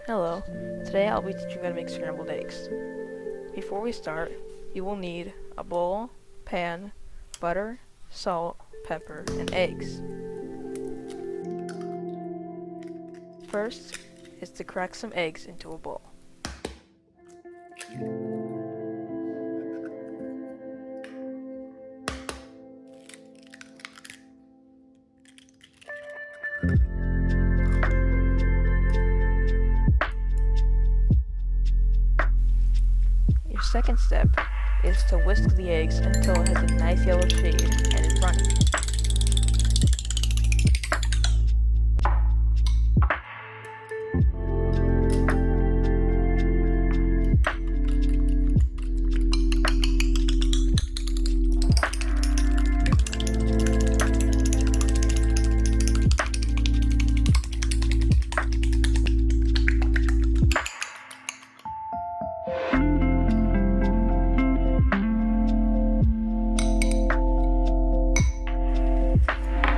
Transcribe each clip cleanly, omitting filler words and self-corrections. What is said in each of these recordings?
Hello, today I'll be teaching you how to make scrambled eggs. Before we start, you will need a bowl, pan, butter, salt, pepper, and eggs. First is to crack some eggs into a bowl. Your second step is to whisk the eggs until it has a nice yellow shade and is runny.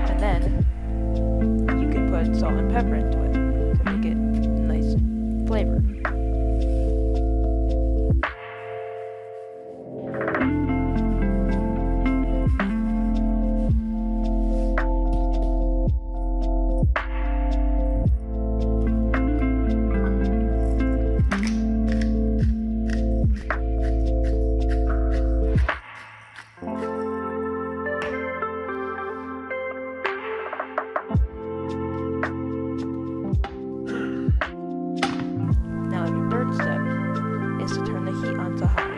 And then you can put salt and pepper into it to make it nice flavor. Now your third step is to turn the heat on to high.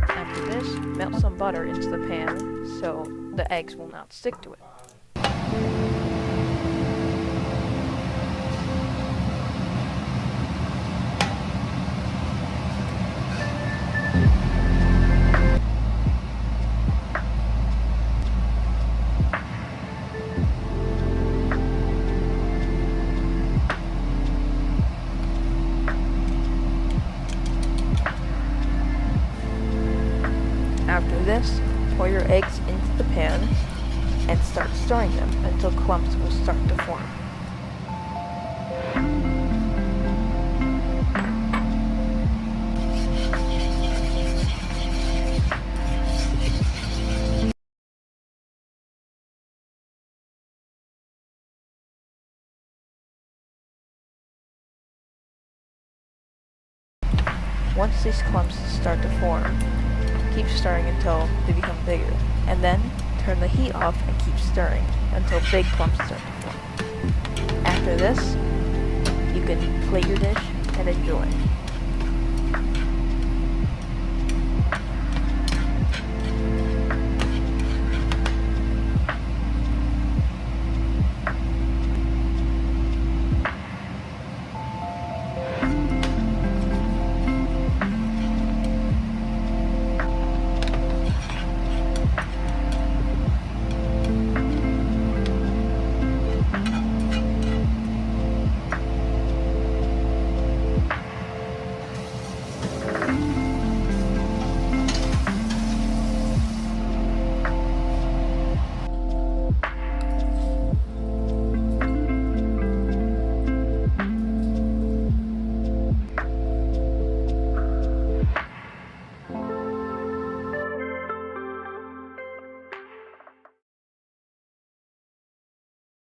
After this, melt some butter into the pan so the eggs will not stick to it. After this, pour your eggs into the pan and start stirring them until clumps will start to form. Once these clumps start to form, keep stirring until they become bigger, and then turn the heat off and keep stirring until big clumps start to form. After this, you can plate your dish and enjoy.